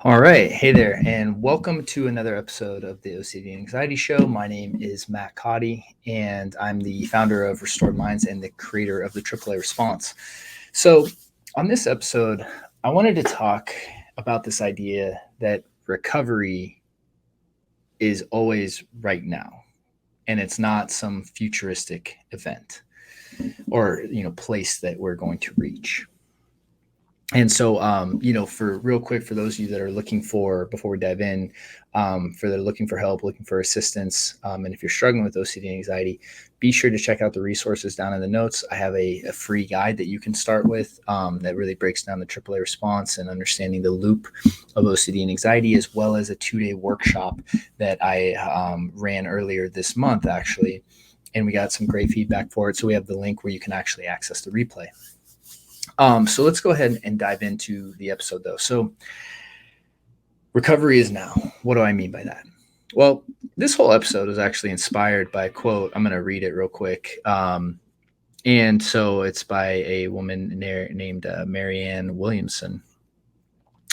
All right. Hey there, and welcome to another episode of the OCD and Anxiety Show. My name is Matt Cotty, and I'm the founder of Restored Minds and the creator of the AAA Response. So, on this episode, I wanted to talk about this idea that recovery is always right now, and it's not some futuristic event or place that we're going to reach. And so, for real quick, for those of you that are looking for, before we dive in, for that are looking for help, looking for assistance, and if you're struggling with OCD and anxiety, be sure to check out the resources down in the notes. I have a free guide that you can start with that really breaks down the AAA response and understanding the loop of OCD and anxiety, as well as a 2-day workshop that I ran earlier this month, actually. And we got some great feedback for it. So we have the link where you can actually access the replay. So let's go ahead and dive into the episode, though. So recovery is now. What do I mean by that? Well, this whole episode is actually inspired by a quote. I'm going to read it real quick. And so it's by a woman named Marianne Williamson.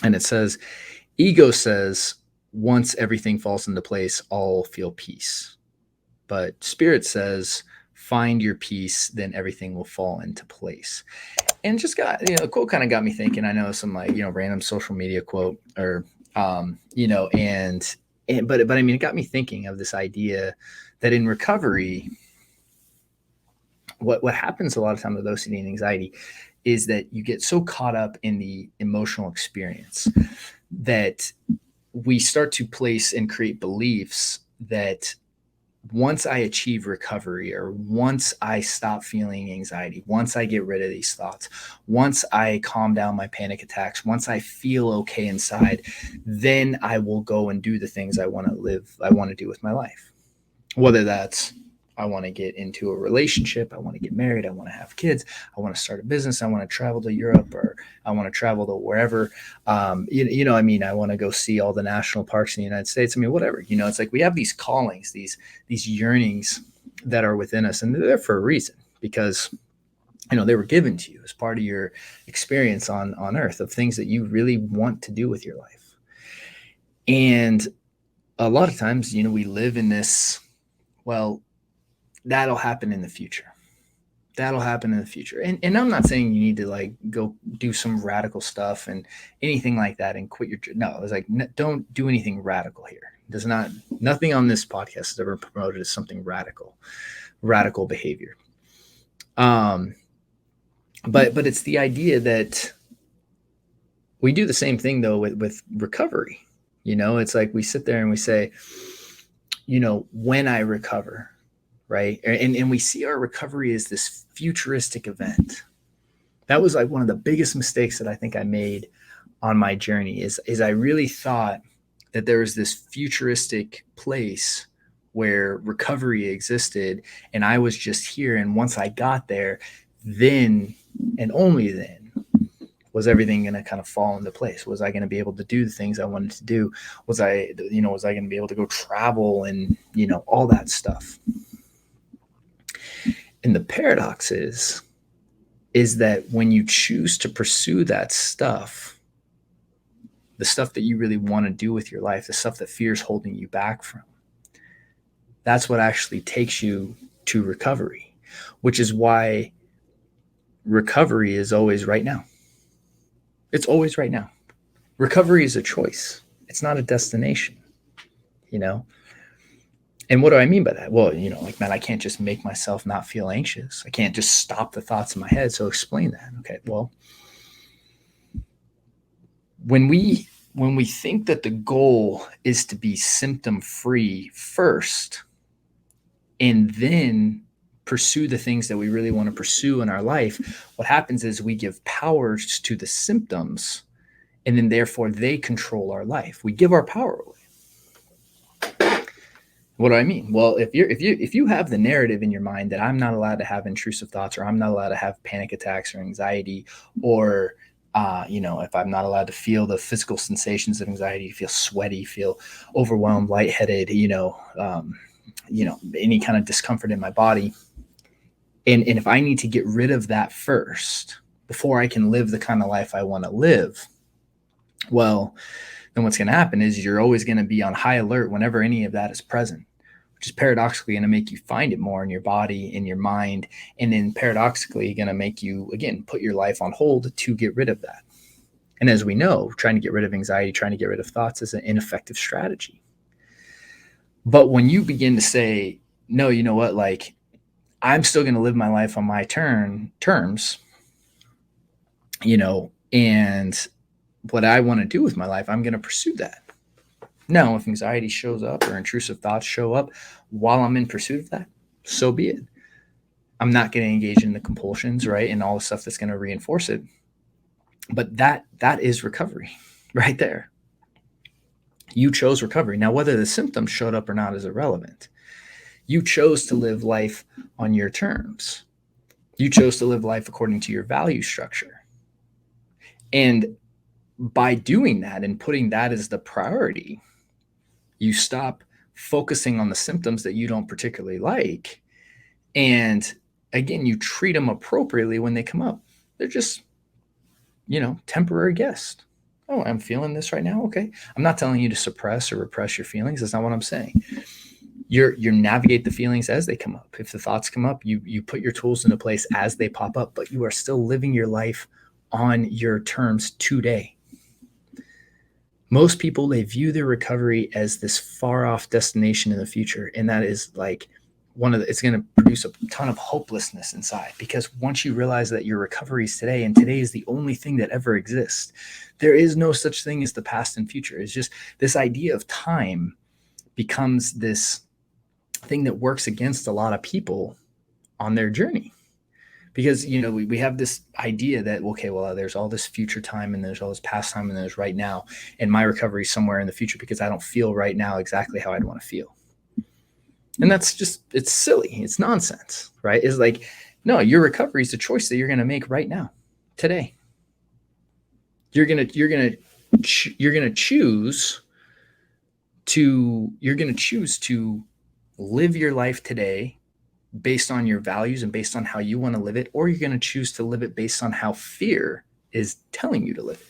And it says, ego says, once everything falls into place, all feel peace. But spirit says, find your peace, then everything will fall into place. And just got, the quote kind of got me thinking. I know some random social media quote or, but I mean, it got me thinking of this idea that in recovery, what happens a lot of times with OCD and anxiety is that you get so caught up in the emotional experience that we start to place and create beliefs that once I achieve recovery, or once I stop feeling anxiety, once I get rid of these thoughts, once I calm down my panic attacks, once I feel okay inside, then I will go and do the things I want to do with my life. Whether that's I want to get into a relationship, I want to get married, I want to have kids, I want to start a business, I want to travel to Europe, or I want to travel to wherever. I want to go see all the national parks in the United States. I mean, whatever. It's like we have these callings, these yearnings that are within us, and they're there for a reason, because they were given to you as part of your experience on earth of things that you really want to do with your life. And a lot of times, we live in this, well, that'll happen in the future. That'll happen in the future. And I'm not saying you need to go do some radical stuff and anything like that and quit your, no, it's like, don't do anything radical here. Nothing on this podcast is ever promoted as something radical behavior. But it's the idea that we do the same thing though with recovery. It's like we sit there and we say, when I recover, right? And we see our recovery as this futuristic event. That was like one of the biggest mistakes that I think I made on my journey is I really thought that there was this futuristic place where recovery existed and I was just here. And once I got there, then and only then was everything going to kind of fall into place. Was I going to be able to do the things I wanted to do? Was I going to be able to go travel and, all that stuff? And the paradox is that when you choose to pursue that stuff, the stuff that you really want to do with your life, the stuff that fear is holding you back from, that's what actually takes you to recovery, which is why recovery is always right now. It's always right now. Recovery is a choice. It's not a destination, And what do I mean by that? Well, man, I can't just make myself not feel anxious. I can't just stop the thoughts in my head. So explain that. Okay. Well, when we think that the goal is to be symptom free first, and then pursue the things that we really want to pursue in our life, what happens is we give powers to the symptoms, and then therefore they control our life. We give our power away. What do I mean? Well, if you have the narrative in your mind that I'm not allowed to have intrusive thoughts, or I'm not allowed to have panic attacks or anxiety, or if I'm not allowed to feel the physical sensations of anxiety, feel sweaty, feel overwhelmed, lightheaded, any kind of discomfort in my body, and if I need to get rid of that first before I can live the kind of life I want to live, well, then what's going to happen is you're always going to be on high alert whenever any of that is present, which is paradoxically going to make you find it more in your body, in your mind, and then paradoxically going to make you, again, put your life on hold to get rid of that. And as we know, trying to get rid of anxiety, trying to get rid of thoughts is an ineffective strategy. But when you begin to say, no, you know what, like, I'm still going to live my life on my terms, and what I want to do with my life, I'm going to pursue that. Now, if anxiety shows up or intrusive thoughts show up while I'm in pursuit of that, so be it. I'm not going to engage in the compulsions, right? And all the stuff that's going to reinforce it. But that is recovery right there. You chose recovery. Now, whether the symptoms showed up or not is irrelevant. You chose to live life on your terms. You chose to live life according to your value structure. And by doing that and putting that as the priority, you stop focusing on the symptoms that you don't particularly like. And again, you treat them appropriately when they come up. They're just, temporary guests. Oh, I'm feeling this right now. Okay. I'm not telling you to suppress or repress your feelings. That's not what I'm saying. You navigate the feelings as they come up. If the thoughts come up, you put your tools into place as they pop up, but you are still living your life on your terms today. Most people, they view their recovery as this far off destination in the future. And that is like it's going to produce a ton of hopelessness inside, because once you realize that your recovery is today and today is the only thing that ever exists, there is no such thing as the past and future. It's just this idea of time becomes this thing that works against a lot of people on their journey. Because, we have this idea that, okay, well, there's all this future time and there's all this past time and there's right now. And my recovery is somewhere in the future because I don't feel right now exactly how I'd want to feel. And that's just, it's silly. It's nonsense, right? It's like, no, your recovery is a choice that you're going to make right now, today. You're going to choose to live your life today based on your values and based on how you want to live it, or you're going to choose to live it based on how fear is telling you to live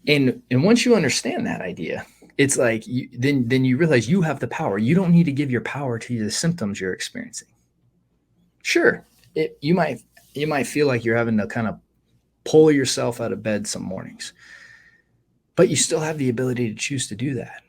it. And once you understand that idea, it's like then you realize you have the power. You don't need to give your power to the symptoms you're experiencing. Sure, you might feel like you're having to kind of pull yourself out of bed some mornings, but you still have the ability to choose to do that.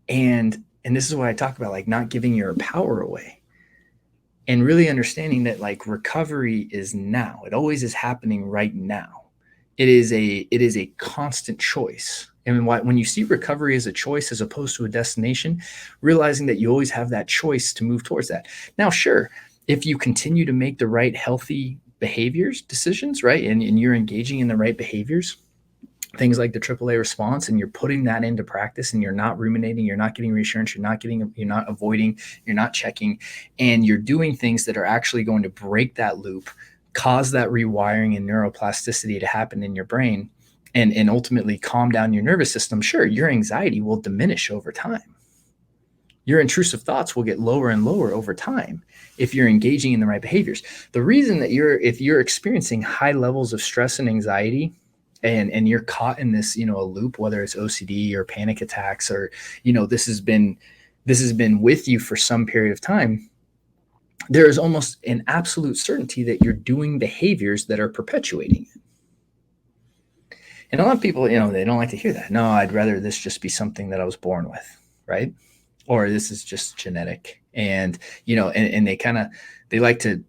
And this is what I talk about, like not giving your power away and really understanding that like recovery is now. It always is happening right now. It is a constant choice. And when you see recovery as a choice as opposed to a destination, realizing that you always have that choice to move towards that. Now, sure, if you continue to make the right healthy decisions, right, and you're engaging in the right behaviors, things like the AAA response, and you're putting that into practice and you're not ruminating, you're not getting reassurance, you're not avoiding, you're not checking, and you're doing things that are actually going to break that loop, cause that rewiring and neuroplasticity to happen in your brain, and ultimately calm down your nervous system. Sure, your anxiety will diminish over time. Your intrusive thoughts will get lower and lower over time if you're engaging in the right behaviors. The reason that if you're experiencing high levels of stress and anxiety, and you're caught in this, a loop, whether it's OCD or panic attacks, or, this has been with you for some period of time, there is almost an absolute certainty that you're doing behaviors that are perpetuating it. And a lot of people, they don't like to hear that. No, I'd rather this just be something that I was born with, right? Or this is just genetic. And, and they like to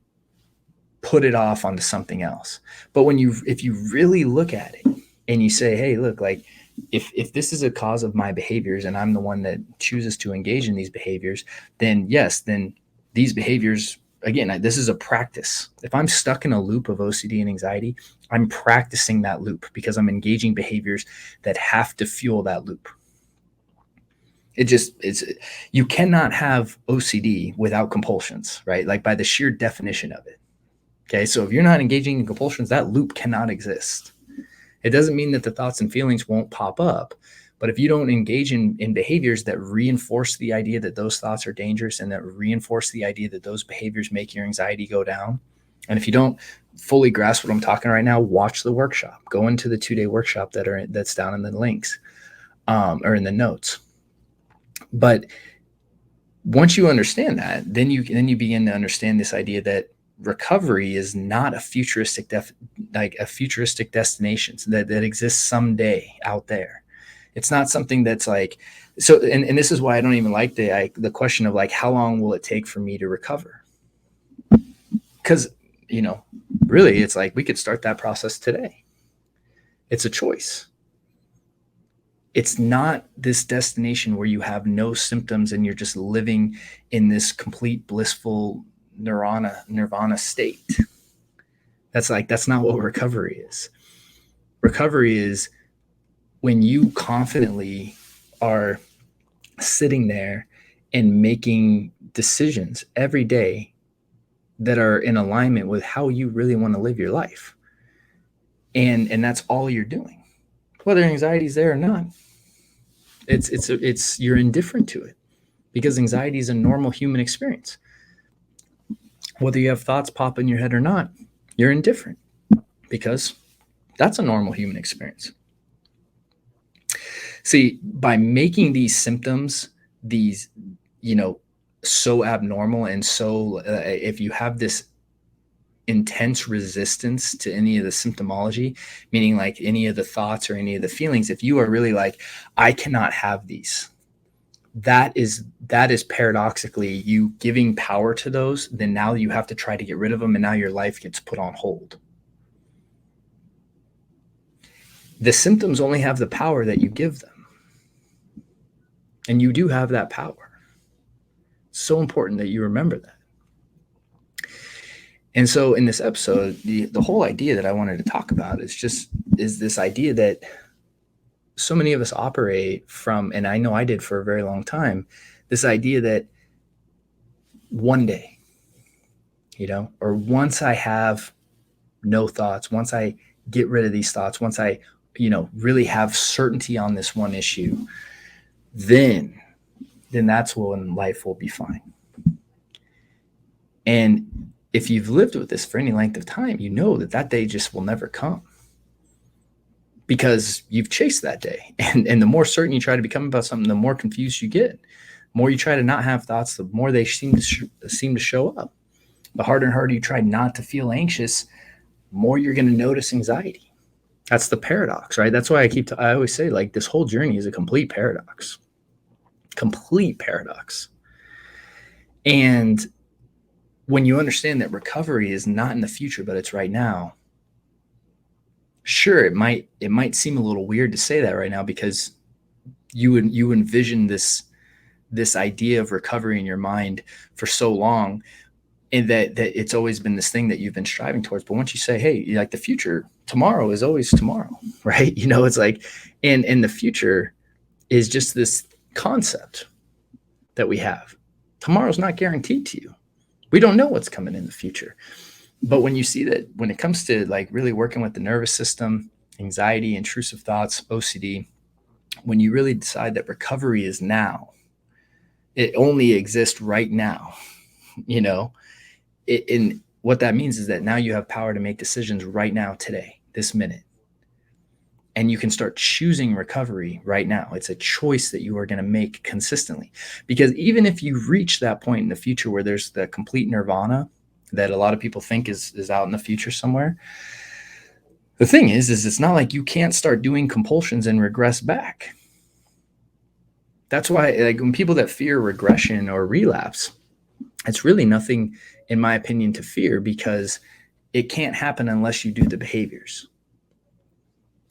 put it off onto something else. But if you really look at it and you say, hey, look, like if this is a cause of my behaviors and I'm the one that chooses to engage in these behaviors, then yes, then these behaviors, again, this is a practice. If I'm stuck in a loop of OCD and anxiety, I'm practicing that loop because I'm engaging behaviors that have to fuel that loop. You cannot have OCD without compulsions, right? Like by the sheer definition of it. Okay, so if you're not engaging in compulsions, that loop cannot exist. It doesn't mean that the thoughts and feelings won't pop up, but if you don't engage in behaviors that reinforce the idea that those thoughts are dangerous and that reinforce the idea that those behaviors make your anxiety go down, And if you don't fully grasp what I'm talking right now, watch the workshop. Go into the 2-day workshop that's down in the links, or in the notes. But once you understand that, then you begin to understand this idea that recovery is not a futuristic destination that exists someday out there. It's not something that's like, so, and this is why I don't even like the question of like, how long will it take for me to recover? Because, really, it's like we could start that process today. It's a choice. It's not this destination where you have no symptoms and you're just living in this complete blissful nirvana state. That's not what recovery is. Recovery is when you confidently are sitting there and making decisions every day that are in alignment with how you really want to live your life. And that's all you're doing. Whether anxiety is there or not, it's you're indifferent to it, because anxiety is a normal human experience. Whether you have thoughts pop in your head or not, you're indifferent, because that's a normal human experience. See, by making these symptoms, so abnormal, and so if you have this intense resistance to any of the symptomology, meaning like any of the thoughts or any of the feelings, if you are really like, I cannot have these, that is paradoxically you giving power to those, then now you have to try to get rid of them, and now your life gets put on hold. The symptoms only have the power that you give them. And you do have that power. It's so important that you remember that. And so in this episode, the whole idea that I wanted to talk about is this idea that so many of us operate from, and I know I did for a very long time, this idea that one day, or once I have no thoughts, once I get rid of these thoughts, once I, really have certainty on this one issue, then that's when life will be fine. And if you've lived with this for any length of time, you know that day just will never come, because you've chased that day. And the more certain you try to become about something, the more confused you get. The more you try to not have thoughts, the more they seem to show up. The harder and harder you try not to feel anxious, the more you're going to notice anxiety. That's the paradox, right? That's why I always say, like, this whole journey is a complete paradox. Complete paradox. And when you understand that recovery is not in the future, but it's right now, sure, it might seem a little weird to say that right now, because you envision this idea of recovery in your mind for so long, and that it's always been this thing that you've been striving towards. But once you say, hey, like, the future, tomorrow is always tomorrow, right? It's like, and the future is just this concept that we have. Tomorrow's not guaranteed to you. We don't know what's coming in the future. But when you see that, when it comes to like really working with the nervous system, anxiety, intrusive thoughts, OCD, when you really decide that recovery is now, it only exists right now, and what that means is that now you have power to make decisions right now, today, this minute. And you can start choosing recovery right now. It's a choice that you are going to make consistently. Because even if you reach that point in the future where there's the complete nirvana that a lot of people think is out in the future somewhere, the thing is it's not like you can't start doing compulsions and regress back. That's why, like, when people that fear regression or relapse, it's really nothing, in my opinion, to fear, because it can't happen unless you do the behaviors.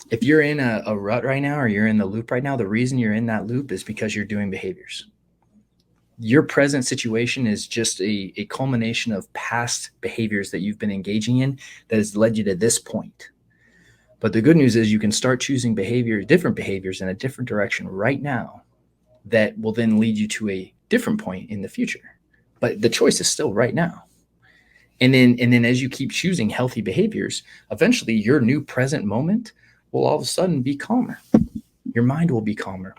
If you're in a rut right now, or you're in the loop right now, the reason you're in that loop is because you're doing behaviors. Your present situation is just a culmination of past behaviors that you've been engaging in that has led you to this point. But the good news is you can start choosing different behaviors in a different direction right now that will then lead you to a different point in the future. But the choice is still right now. And then as you keep choosing healthy behaviors, eventually your new present moment will all of a sudden be calmer. Your mind will be calmer.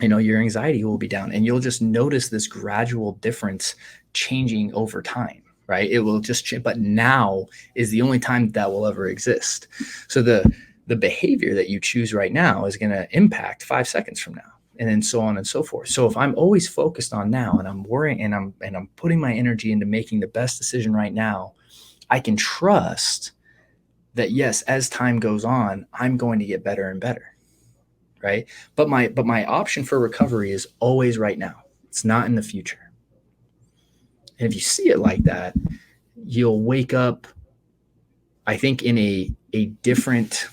Your anxiety will be down, and you'll just notice this gradual difference changing over time, right? It will just change, but now is the only time that will ever exist. So the behavior that you choose right now is going to impact 5 seconds from now, and then so on and so forth. So if I'm always focused on now, and I'm worrying, and I'm putting my energy into making the best decision right now, I can trust that, yes, as time goes on, I'm going to get better and better, right? But my option for recovery is always right now. It's not in the future. And if you see it like that, you'll wake up, I think, in a different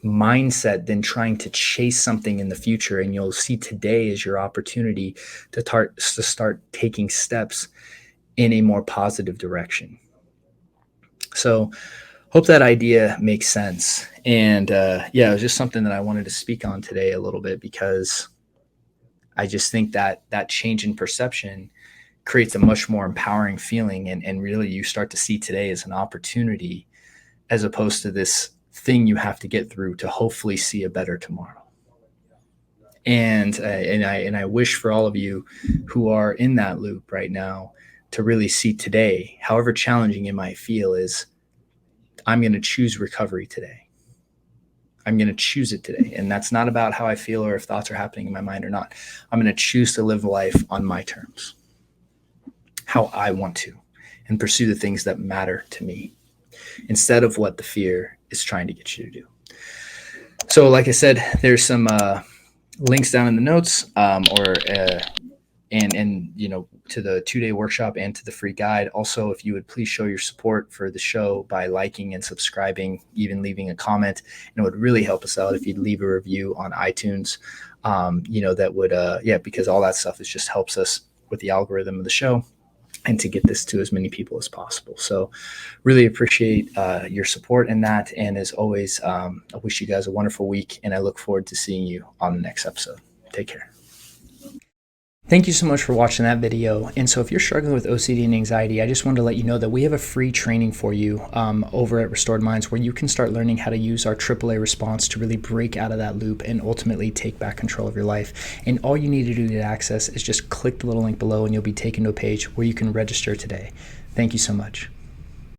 mindset than trying to chase something in the future. And you'll see today as your opportunity to start taking steps in a more positive direction. So hope that idea makes sense. And yeah, it was just something that I wanted to speak on today a little bit, because I just think that that change in perception creates a much more empowering feeling. And really you start to see today as an opportunity, as opposed to this thing you have to get through to hopefully see a better tomorrow. And I wish for all of you who are in that loop right now to really see today, however challenging it might feel, is I'm going to choose recovery today. I'm going to choose it today. And that's not about how I feel or if thoughts are happening in my mind or not. I'm going to choose to live life on my terms, how I want to, and pursue the things that matter to me, instead of what the fear is trying to get you to do. So like I said, there's some links down in the notes, and you know, to the 2-day workshop and to the free guide. Also, if you would please show your support for the show by liking and subscribing, even leaving a comment, and it would really help us out if you'd leave a review on iTunes. You know, that would because all that stuff is just helps us with the algorithm of the show and to get this to as many people as possible. So really appreciate your support in that. And as always, I wish you guys a wonderful week, and I look forward to seeing you on the next episode. Take care. Thank you so much for watching that video. And so if you're struggling with OCD and anxiety, I just wanted to let you know that we have a free training for you over at Restored Minds, where you can start learning how to use our AAA response to really break out of that loop and ultimately take back control of your life. And all you need to do to access is just click the little link below, and you'll be taken to a page where you can register today. Thank you so much.